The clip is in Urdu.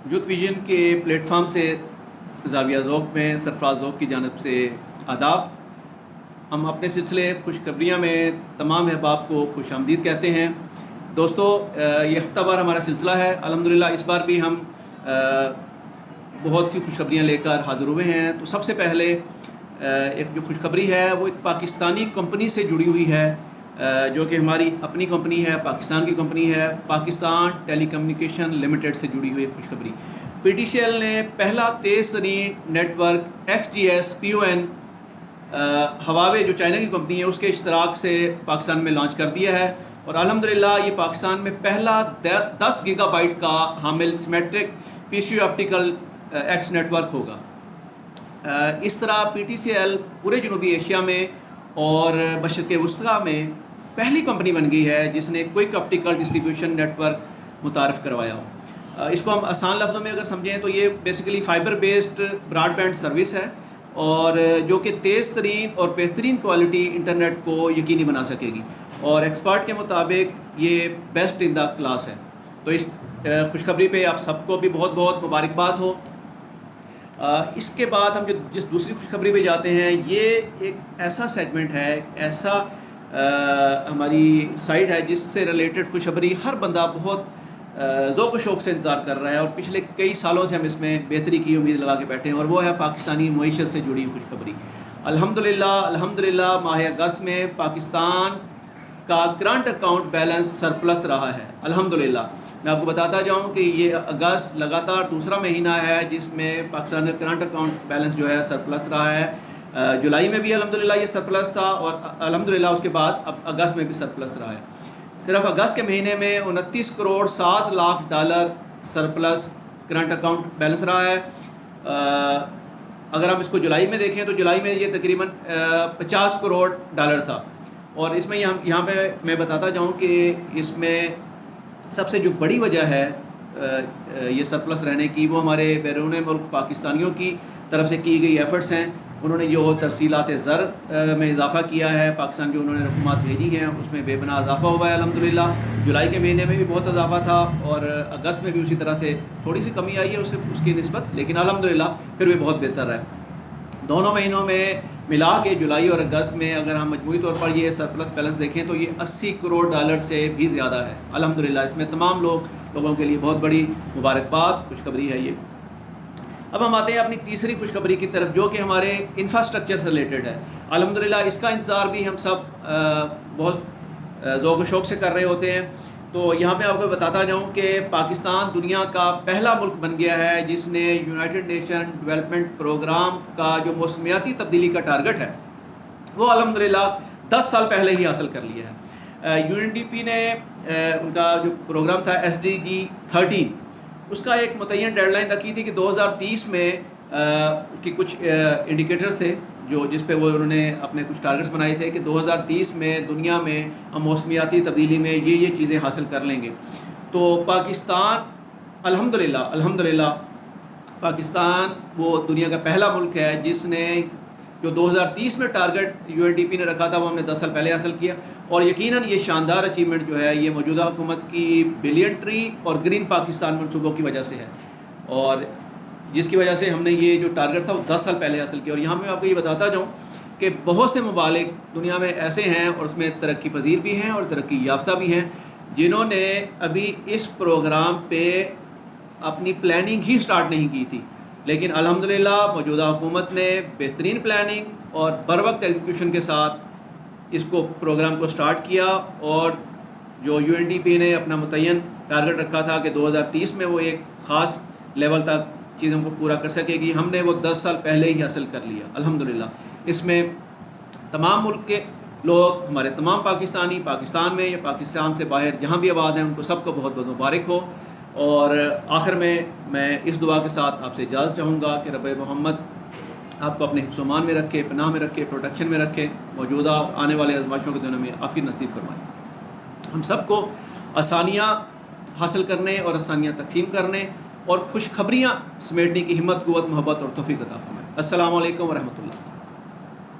یوتھ ویژن کے پلیٹ فارم سے زاویہ ذوق میں سرفراز ذوق کی جانب سے آداب۔ ہم اپنے سلسلے خوشخبریاں میں تمام احباب کو خوش آمدید کہتے ہیں۔ دوستو، یہ ہفتہ وار ہمارا سلسلہ ہے۔ الحمدللہ اس بار بھی ہم بہت سی خوشخبریاں لے کر حاضر ہوئے ہیں۔ تو سب سے پہلے ایک جو خوشخبری ہے وہ ایک پاکستانی کمپنی سے جڑی ہوئی ہے، جو کہ ہماری اپنی کمپنی ہے، پاکستان کی کمپنی ہے، پاکستان ٹیلی کمیونیکیشن لمیٹڈ سے جڑی ہوئی خوشخبری۔ پی ٹی سی ایل نے پہلا تیز ترین network XGS PON Huawei جو چائنا کی کمپنی ہے اس کے اشتراک سے پاکستان میں لانچ کر دیا ہے، اور الحمدللہ یہ پاکستان میں پہلا 10 گیگا بائٹ کا حامل symmetric PCU optical X network ہوگا۔ اس طرح پی ٹی سی ایل پورے جنوبی ایشیا میں اور مشرق وسطیٰ میں پہلی کمپنی بن گئی ہے جس نے quick optical distribution network متعارف کروایا ہو۔ اس کو ہم آسان لفظوں میں اگر سمجھیں تو یہ basically fibre based broadband service ہے، اور جو کہ تیز ترین اور بہترین کوالٹی انٹرنیٹ کو یقینی بنا سکے گی، اور ایکسپرٹ کے مطابق یہ بیسٹ ان دا کلاس ہے۔ تو اس خوشخبری پہ آپ سب کو بھی بہت بہت مبارکباد ہو۔ اس کے بعد ہم جس دوسری خوشخبری پہ جاتے ہیں، یہ ایک ایسا سیگمنٹ ہے، ایسا ہماری سائٹ ہے جس سے ریلیٹڈ خوشخبری ہر بندہ بہت ذوق و شوق سے انتظار کر رہا ہے، اور پچھلے کئی سالوں سے ہم اس میں بہتری کی امید لگا کے بیٹھے ہیں، اور وہ ہے پاکستانی معیشت سے جڑی خوشخبری۔ الحمدللہ ماہ اگست میں پاکستان کا کرنٹ اکاؤنٹ بیلنس سرپلس رہا ہے۔ الحمدللہ میں آپ کو بتاتا جاؤں کہ یہ اگست لگاتار دوسرا مہینہ ہے جس میں پاکستان کا کرنٹ اکاؤنٹ بیلنس جو ہے سرپلس رہا ہے۔ جولائی میں بھی الحمدللہ یہ سرپلس تھا، اور الحمدللہ اس کے بعد اب اگست میں بھی سرپلس رہا ہے۔ صرف اگست کے مہینے میں 29 crore 7 lakh dollar surplus current account balance رہا ہے۔ اگر ہم اس کو جولائی میں دیکھیں تو جولائی میں یہ تقریباً 50 کروڑ ڈالر تھا، اور اس میں یہاں پہ میں بتاتا جاؤں کہ اس میں سب سے جو بڑی وجہ ہے یہ سرپلس رہنے کی، وہ ہمارے بیرون ملک پاکستانیوں کی طرف سے کی گئی ایفرٹس ہیں۔ انہوں نے جو ترسیلات زر میں اضافہ کیا ہے، پاکستان جو انہوں نے رقومات بھیجی ہیں اس میں بے پناہ اضافہ ہوا ہے الحمدللہ۔ جولائی کے مہینے میں بھی بہت اضافہ تھا، اور اگست میں بھی اسی طرح سے تھوڑی سی کمی آئی ہے اس کی نسبت، لیکن الحمدللہ پھر بھی بہت بہتر ہے۔ دونوں مہینوں میں ملا کے جولائی اور اگست میں اگر ہم مجموعی طور پر یہ سرپلس بیلنس دیکھیں تو یہ 80 کروڑ ڈالر سے بھی زیادہ ہے الحمدللہ۔ اس میں تمام لوگوں کے لیے بہت بڑی مبارکباد خوشخبری ہے یہ۔ اب ہم آتے ہیں اپنی تیسری خوشخبری کی طرف، جو کہ ہمارے انفراسٹرکچر سے ریلیٹڈ ہے۔ الحمدللہ اس کا انتظار بھی ہم سب بہت ذوق و شوق سے کر رہے ہوتے ہیں۔ تو یہاں پہ آپ کو بتاتا جاؤں کہ پاکستان دنیا کا پہلا ملک بن گیا ہے جس نے یونائٹڈ نیشن ڈیولپمنٹ پروگرام کا جو موسمیاتی تبدیلی کا ٹارگٹ ہے وہ الحمدللہ 10 سال پہلے ہی حاصل کر لیا ہے۔ UNDP نے ان کا جو پروگرام تھا SDG 13، اس کا ایک متعین ڈیڈ لائن رکھی تھی کہ 2030 میں کہ کچھ انڈیکیٹرز تھے جس پہ انہوں نے اپنے کچھ ٹارگٹس بنائے تھے کہ 2030 میں دنیا میں ہم موسمیاتی تبدیلی میں یہ چیزیں حاصل کر لیں گے۔ تو پاکستان الحمدللہ پاکستان وہ دنیا کا پہلا ملک ہے جس نے جو 2030 میں ٹارگٹ UNDP نے رکھا تھا وہ ہم نے 10 سال پہلے حاصل کیا، اور یقیناً یہ شاندار اچیومنٹ جو ہے یہ موجودہ حکومت کی بلین ٹری اور گرین پاکستان منصوبوں کی وجہ سے ہے، اور جس کی وجہ سے ہم نے یہ جو ٹارگٹ تھا وہ 10 سال پہلے حاصل کیا۔ اور یہاں میں آپ کو یہ بتاتا جاؤں کہ بہت سے ممالک دنیا میں ایسے ہیں، اور اس میں ترقی پذیر بھی ہیں اور ترقی یافتہ بھی ہیں، جنہوں نے ابھی اس پروگرام پہ اپنی پلاننگ ہی سٹارٹ نہیں کی تھی، لیکن الحمدللہ موجودہ حکومت نے بہترین پلاننگ اور بروقت ایگزیکیوشن کے ساتھ اس پروگرام کو سٹارٹ کیا، اور جو UNDP نے اپنا متعین ٹارگٹ رکھا تھا کہ 2030 میں وہ ایک خاص لیول تک چیزوں کو پورا کر سکے گی، ہم نے وہ 10 سال پہلے ہی حاصل کر لیا الحمدللہ۔ اس میں تمام ملک کے لوگ، ہمارے تمام پاکستان میں یا پاکستان سے باہر جہاں بھی آباد ہیں، ان کو سب کو بہت بہت مبارک ہو۔ اور آخر میں اس دعا کے ساتھ آپ سے اجازت چاہوں گا کہ رب محمد آپ کو اپنے حفظ و امان میں رکھے، پناہ میں رکھے، پروٹیکشن میں رکھے، موجودہ آنے والے آزمائشوں کے دنوں میں عافیت نصیب فرمائے، ہم سب کو آسانیاں حاصل کرنے اور آسانیاں تقسیم کرنے اور خوشخبریاں سمیٹنے کی ہمت، قوت، محبت اور توفیق عطا فرمائے۔ السلام علیکم ورحمۃ اللہ۔